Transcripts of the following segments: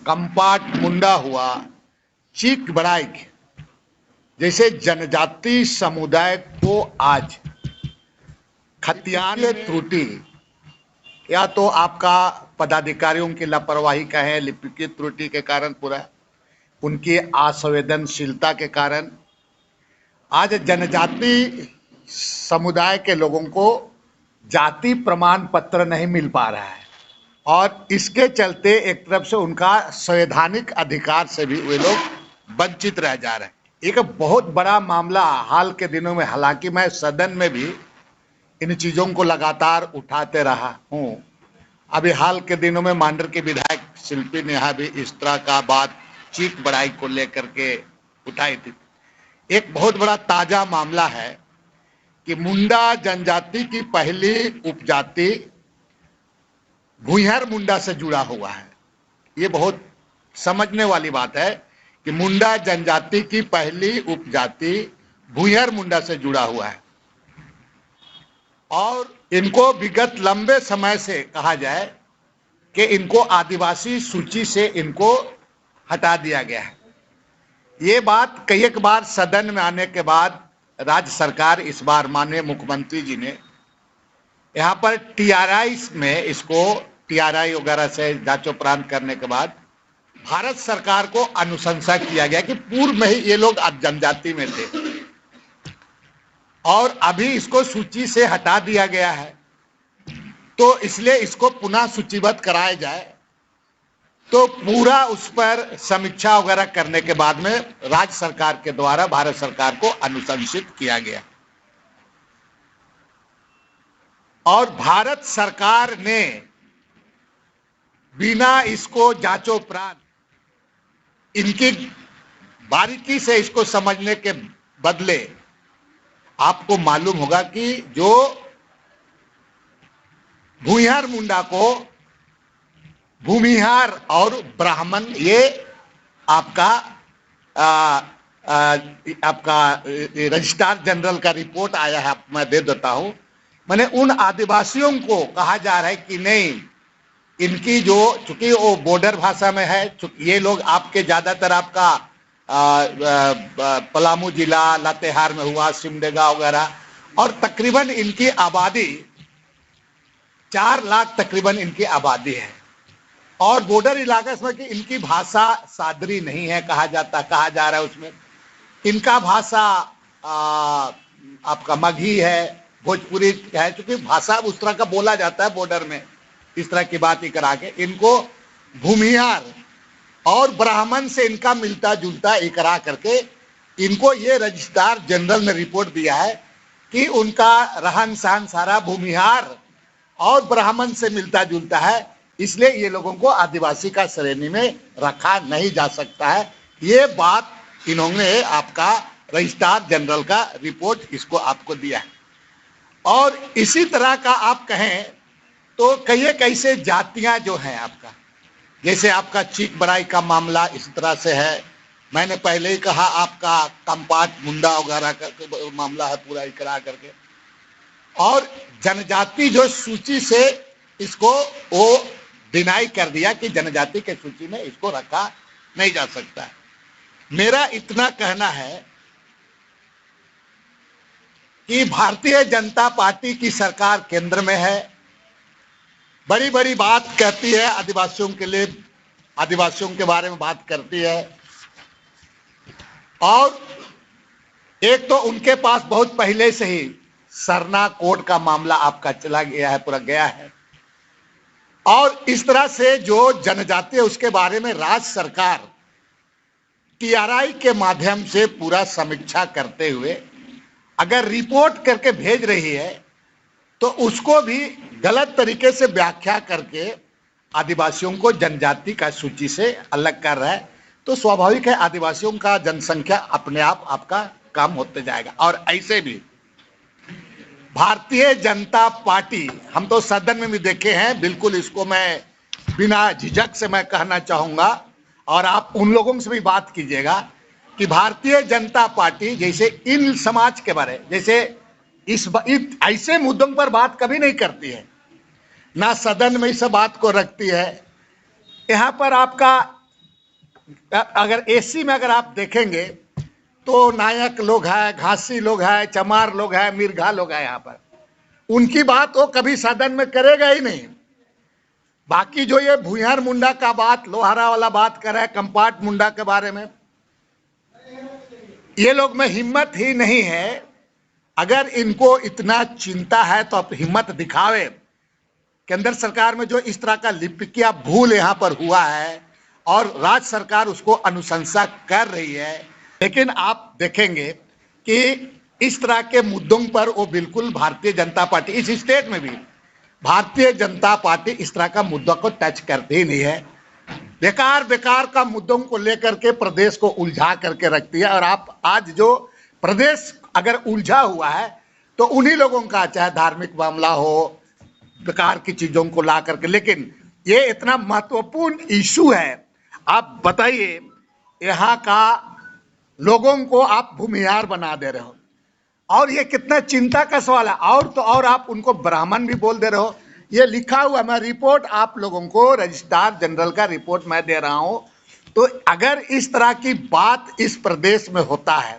कंपाट मुंडा हुआ, चीक बड़ाइक जैसे जनजाति समुदाय को आज खतियान त्रुटि या तो आपका पदाधिकारियों की लापरवाही कहें, लिपिक त्रुटि के कारण, पूरा उनकी असंवेदनशीलता के कारण आज जनजाति समुदाय के लोगों को जाति प्रमाण पत्र नहीं मिल पा रहा है और इसके चलते एक तरफ से उनका संवैधानिक अधिकार से भी वे लोग वंचित रह जा रहे हैं। एक बहुत बड़ा मामला हाल के दिनों में, हालांकि मैं सदन में भी इन चीज़ों को लगातार उठाते रहा हूँ। अभी हाल के दिनों में मांडर के विधायक शिल्पी नेहा भी इस तरह का बात चीक बड़ाई को लेकर के उठाई थी। एक बहुत बड़ा ताजा मामला है कि मुंडा जनजाति की पहली उपजाति भुइहर मुंडा से जुड़ा हुआ है। ये बहुत समझने वाली बात है कि मुंडा जनजाति की पहली उपजाति भुइहर मुंडा से जुड़ा हुआ है और इनको विगत लंबे समय से कहा जाए कि इनको आदिवासी सूची से इनको हटा दिया गया है। ये बात कई एक बार सदन में आने के बाद राज्य सरकार, इस बार माननीय मुख्यमंत्री जी ने यहाँ पर टीआरआई में इसको टीआरआई वगैरह से जांचोपरांत करने के बाद भारत सरकार को अनुशंसा किया गया कि पूर्व में ही ये लोग जनजाति में थे और अभी इसको सूची से हटा दिया गया है, तो इसलिए इसको पुनः सूचीबद्ध कराया जाए। तो पूरा उस पर समीक्षा वगैरह करने के बाद में राज्य सरकार के द्वारा भारत सरकार को अनुशंसित किया गया और भारत सरकार ने बिना इसको जांचोपरांत इनकी बारीकी से इसको समझने के बदले, आपको मालूम होगा कि जो भुइहर मुंडा को भूमिहार और ब्राह्मण, ये आपका रजिस्ट्रार जनरल का रिपोर्ट आया है, मैं दे देता हूं। मैंने उन आदिवासियों को कहा जा रहा है कि नहीं, इनकी जो, चूंकि वो बॉर्डर भाषा में है, ये लोग आपके ज्यादातर आपका पलामू जिला, लातेहार में हुआ, सिमडेगा वगैरह, और तकरीबन इनकी आबादी 4 लाख तकरीबन इनकी आबादी है और बॉर्डर इलाका इसमें कि इनकी भाषा सादरी नहीं है, कहा जा रहा है उसमें। इनका भाषा आपका मगही है, भोजपुरी है, क्योंकि भाषा उस तरह का बोला जाता है बॉर्डर में, इस तरह की बात ही करा के इनको भूमिहार और ब्राह्मण से इनका मिलता जुलता इकरा करके इनको ये रजिस्ट्रार जनरल ने रिपोर्ट दिया है कि उनका रहन सहन सारा भूमिहार और ब्राह्मण से मिलता जुलता है, इसलिए ये लोगों को आदिवासी का श्रेणी में रखा नहीं जा सकता है। ये बात इन्होंने आपका रजिस्ट्रार जनरल का रिपोर्ट इसको आपको दिया है। और इसी तरह का आप कहें तो कई कैसे जातियां जो हैं आपका, जैसे आपका चीक बड़ाई का मामला इस तरह से है। मैंने पहले ही कहा आपका कंपाट मुंडा वगैरह का मामला है, पूरा इकरा करके। और जनजाति जो सूची से इसको वो डिनाई कर दिया कि जनजाति के सूची में इसको रखा नहीं जा सकता है। मेरा इतना कहना है कि भारतीय जनता पार्टी की सरकार केंद्र में है, बड़ी बड़ी बात कहती है आदिवासियों के लिए, आदिवासियों के बारे में बात करती है, और एक तो उनके पास बहुत पहले से ही सरना कोड का मामला आपका चला गया है, पूरा गया है, और इस तरह से जो जनजाति है उसके बारे में राज्य सरकार टीआरआई के माध्यम से पूरा समीक्षा करते हुए अगर रिपोर्ट करके भेज रही है तो उसको भी गलत तरीके से व्याख्या करके आदिवासियों को जनजाति का सूची से अलग कर रहा है, तो स्वाभाविक है आदिवासियों का जनसंख्या अपने आप आपका कम होते जाएगा। और ऐसे भी भारतीय जनता पार्टी, हम तो सदन में भी देखे हैं, बिल्कुल इसको मैं बिना झिझक से मैं कहना चाहूंगा और आप उन लोगों से भी बात कीजिएगा कि भारतीय जनता पार्टी जैसे इन समाज के बारे, जैसे इस ऐसे मुद्दों पर बात कभी नहीं करती है, ना सदन में इस बात को रखती है। यहाँ पर आपका अगर एसी में अगर आप देखेंगे तो नायक लोग हैं, घासी लोग हैं, चमार लोग हैं, मिर्घा लोग हैं। यहाँ पर उनकी बात वो कभी सदन में करेगा ही नहीं। बाकी जो ये भूंयार मुंडा का बात, लोहारा वाला बात कर रहा है, कंपार्ट मुंडा के बारे में, ये लोग में हिम्मत ही नहीं है। अगर इनको इतना चिंता है तो अब हिम्मत दिखावे। केंद्र सरकार में जो इस तरह का लिपिकिया भूल यहाँ पर हुआ है और राज्य सरकार उसको अनुशंसा कर रही है, लेकिन आप देखेंगे कि इस तरह के मुद्दों पर वो बिल्कुल भारतीय जनता पार्टी, इस स्टेट में भी भारतीय जनता पार्टी इस तरह का मुद्दा को टच करती ही नहीं है। बेकार बेकार का मुद्दों को लेकर के प्रदेश को उलझा करके रखती है। और आप आज जो प्रदेश अगर उलझा हुआ है तो उन्हीं लोगों का, चाहे धार्मिक मामला हो, बेकार की चीजों को ला करके, लेकिन ये इतना महत्वपूर्ण इशू है। आप बताइए, यहाँ का लोगों को आप भूमिहार बना दे रहे हो और ये कितना चिंता का सवाल है। और तो और आप उनको ब्राह्मण भी बोल दे रहे हो। ये लिखा हुआ, मैं रिपोर्ट आप लोगों को, रजिस्ट्रार जनरल का रिपोर्ट मैं दे रहा हूं। तो अगर इस तरह की बात इस प्रदेश में होता है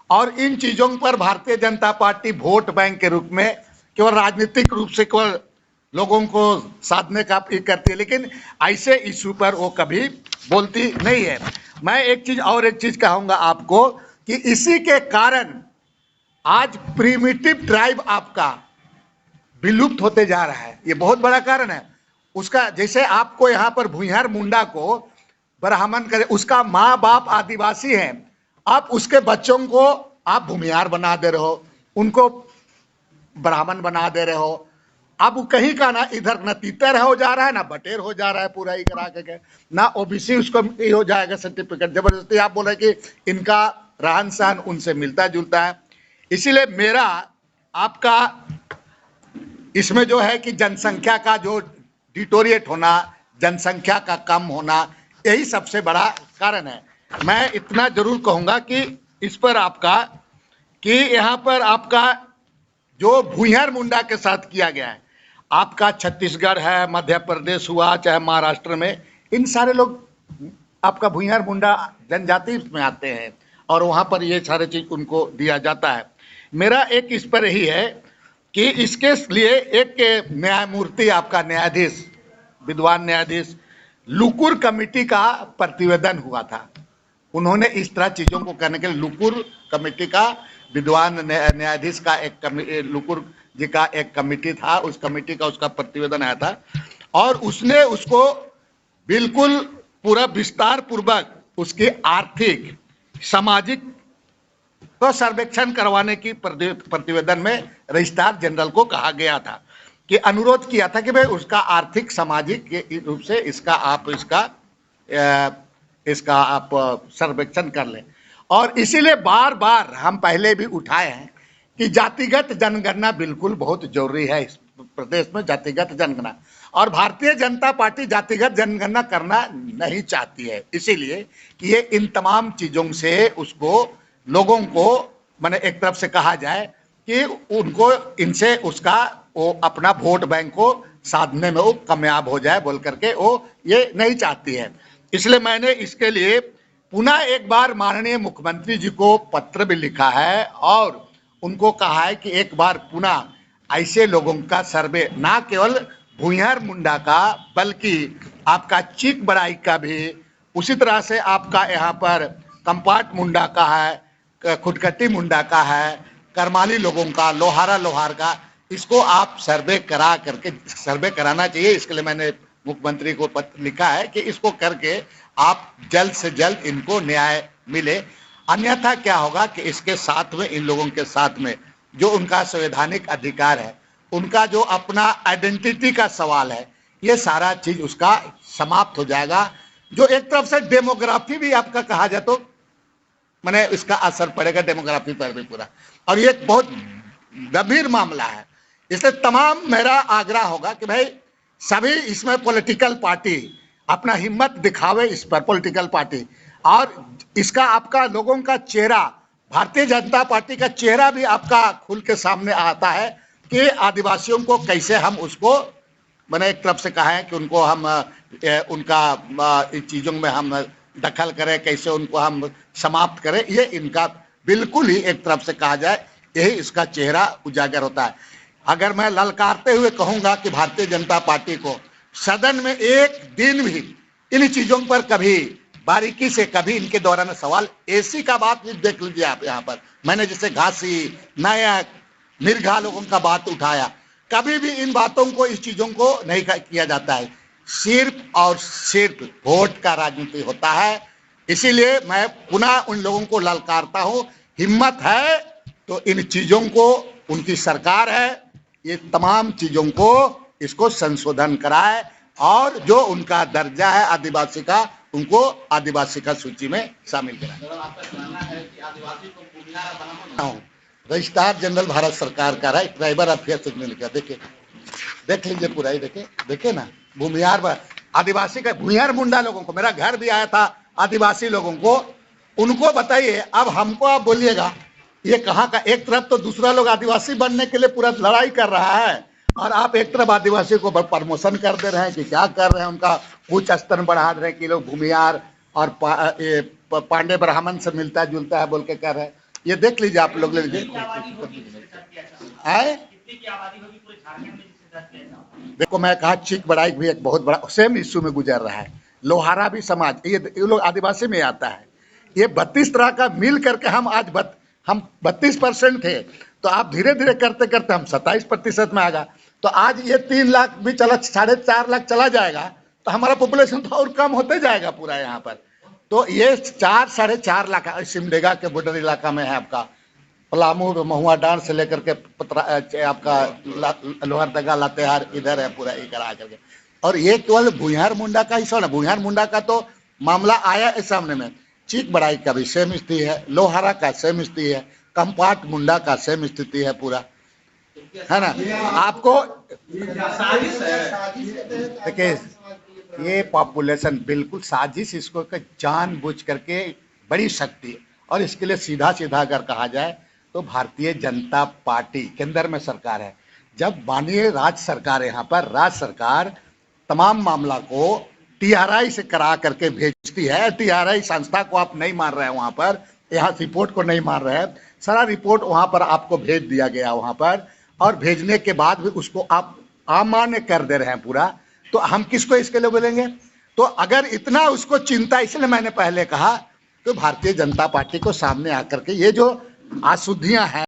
और इन चीजों पर Bharatiya Janata party vote bank के रूप में केवल राजनीतिक रूप से केवल लोगों को साधने का ये करती है, लेकिन ऐसे इशू पर वो कभी बोलती नहीं है। मैं एक चीज कहूंगा आपको कि इसी के कारण आज प्रिमिटिव ट्राइब आपका विलुप्त होते जा रहा है। ये बहुत बड़ा कारण है उसका। जैसे आपको यहाँ पर भूंयार मुंडा को ब्राह्मण करे, उसका माँ बाप आदिवासी है, आप उसके बच्चों को आप भूमिहार बना दे रहे हो, उनको ब्राह्मण बना दे रहे हो। अब कहीं का ना इधर न तीतर हो जा रहा है, ना बटेर हो जा रहा है, पूरा ही करा के ना ओबीसी उसको हो जाएगा सर्टिफिकेट। जबरदस्ती आप बोले कि इनका रहन सहन उनसे मिलता जुलता है। इसीलिए मेरा आपका इसमें जो है कि जनसंख्या का जो डिटोरिएट होना, जनसंख्या का कम होना, यही सबसे बड़ा कारण है। मैं इतना जरूर कहूंगा कि इस पर आपका, कि यहाँ पर आपका जो भूंयार मुंडा के साथ किया गया है, आपका छत्तीसगढ़ है, मध्य प्रदेश हुआ, चाहे महाराष्ट्र में, इन सारे लोग आपका भूंयार मुंडा जनजाति में आते हैं और वहां पर ये सारे चीज उनको दिया जाता है। मेरा एक इस पर यही है कि इसके लिए एक न्यायमूर्ति, आपका न्यायाधीश, विद्वान न्यायाधीश लुकुर कमेटी का प्रतिवेदन हुआ था। उन्होंने इस तरह चीजों को करने के लिए लुकुर कमेटी का, विद्वान न्यायाधीश का एक लुकुर जी का एक कमेटी था, उस कमेटी का उसका प्रतिवेदन आया था और उसने उसको बिल्कुल पूरा विस्तार पूर्वक उसकी आर्थिक सामाजिक तो सर्वेक्षण करवाने की प्रतिवेदन में रजिस्ट्रार जनरल को कहा गया था कि अनुरोध किया था कि भाई उसका आर्थिक सामाजिक रूप से इसका आप सर्वेक्षण कर लें। और इसीलिए बार बार हम पहले भी उठाए हैं कि जातिगत जनगणना बिल्कुल बहुत जरूरी है इस प्रदेश में, जातिगत जनगणना। और भारतीय जनता पार्टी जातिगत जनगणना करना नहीं चाहती है, इसीलिए कि ये इन तमाम चीजों से उसको, लोगों को मैंने एक तरफ से कहा जाए कि उनको इनसे उसका वो अपना वोट बैंक को साधने में वो कामयाब हो जाए बोल करके वो ये नहीं चाहती है। इसलिए मैंने इसके लिए पुनः एक बार माननीय मुख्यमंत्री जी को पत्र भी लिखा है और उनको कहा है कि एक बार पुनः ऐसे लोगों का सर्वे, ना केवल भूंयार मुंडा का बल्कि आपका चीक बड़ाई का भी, उसी तरह से आपका यहाँ पर कंपार्ट मुंडा का है, खुटकट्टी मुंडा का है, करमाली लोगों का, लोहार का, इसको आप सर्वे करा करके, सर्वे कराना चाहिए। इसके लिए मैंने मुख्यमंत्री को पत्र लिखा है कि इसको करके आप जल्द से जल्द इनको न्याय मिले। अन्यथा क्या होगा कि इसके साथ में, इन लोगों के साथ में जो उनका संवैधानिक अधिकार है, उनका जो अपना आइडेंटिटी का सवाल है, ये सारा चीज उसका समाप्त हो जाएगा। जो एक तरफ से डेमोग्राफी भी आपका कहा जाए तो मैंने इसका असर पड़ेगा डेमोग्राफी पर भी पूरा, और ये बहुत गंभीर मामला है। इसलिए तमाम मेरा आग्रह होगा कि भाई सभी इसमें पॉलिटिकल पार्टी अपना हिम्मत दिखावे इस पर, पॉलिटिकल पार्टी, और इसका आपका लोगों का चेहरा, भारतीय जनता पार्टी का चेहरा भी आपका खुल के सामने आता है कि आदिवासियों को कैसे हम उसको, मैंने एक तरफ से कहा है कि उनको हम उनका चीजों में हम दखल करें, कैसे उनको हम समाप्त करें, ये इनका बिल्कुल ही एक तरफ से कहा जाए यही इसका चेहरा उजागर होता है। अगर मैं ललकारते हुए कहूंगा कि भारतीय जनता पार्टी को सदन में एक दिन भी इन चीजों पर कभी बारीकी से कभी इनके द्वारा न सवाल, एसी का बात भी देख लीजिए आप, यहाँ पर मैंने जैसे घासी, नायक, मिर्घा लोगों का बात उठाया, कभी भी इन बातों को, इस चीजों को नहीं किया जाता है। सिर्फ और सिर्फ वोट का राजनीति होता है। इसीलिए मैं पुनः उन लोगों को ललकारता हूं, हिम्मत है तो इन चीजों को, उनकी सरकार है, ये तमाम चीजों को इसको संशोधन कराए और जो उनका दर्जा है आदिवासी का, उनको आदिवासी का सूची में शामिल कराए। रजिस्ट्रार जनरल भारत सरकार का राइट ट्राइबल अफेयर्स में लिखा, देखिए देख लीजिए पूरा ही, देखे ना, भूमिहार आदिवासी का, भूमिहार मुंडा लोगों को, मेरा घर भी आया था आदिवासी लोगों को, उनको बताइए। अब हमको आप बोलिएगा ये कहाँ का, एक तरफ तो दूसरा लोग आदिवासी बनने के लिए पूरा लड़ाई कर रहा है और आप एक तरफ आदिवासी को प्रमोशन कर दे रहे हैं कि क्या कर रहे हैं, उनका उच्च स्तर बढ़ा रहे हैं कि लोग भूमिहार और पांडे ब्राह्मण से मिलता जुलता है बोल के कर रहे हैं। ये देख लीजिए आप लोग, देखो मैं कहा चीक बड़ाई भी एक बहुत बड़ा सेम इश्यू में गुजर रहा है। लोहारा भी समाज, ये लोग आदिवासी में आता है। ये 32 तरह का मिल करके हम आज हम 32% थे, तो आप धीरे धीरे करते करते हम 27% में आ गया। तो आज ये 3 लाख भी चला, 4.5 लाख चला जाएगा तो हमारा पॉपुलेशन तो और कम होते जाएगा पूरा यहाँ पर। तो ये 4-4.5 लाख सिमडेगा के बॉर्डर इलाका में है आपका, पलामू महुआ डांड से लेकर के आपका लोहरदगा लातेहार इधर है पूरा इधर आकर के। और ये केवल भूमिहार मुंडा का ही ना, भूमिहार मुंडा का तो मामला आया है सामने में, चीक बड़ाई का भी सेम स्थिति है, लोहारा का सेम स्थिति है, कंपाट मुंडा का सेम स्थिति है पूरा, है ना। आपको देखिए ये पॉपुलेशन बिल्कुल साजिश, इसको जानबूझ करके बड़ी शक्ति है। और इसके लिए सीधा सीधा अगर कहा जाए तो भारतीय जनता पार्टी केंद्र में सरकार है। जब माननीय राज्य सरकार, यहाँ पर राज्य सरकार तमाम मामला को टीआरआई से करा करके भेजती है, टीआरआई संस्था को आप नहीं मान रहे हैं, वहां पर यहाँ रिपोर्ट को नहीं मान रहे हैं, सारा रिपोर्ट वहां पर आपको भेज दिया गया वहां पर, और भेजने के बाद भी उसको आप अमान्य कर दे रहे हैं पूरा, तो हम किसको इसके लिए बोलेंगे। तो अगर इतना उसको चिंता, इसलिए मैंने पहले कहा तो भारतीय जनता पार्टी को सामने आकर के ये जो अशुद्धियां हैं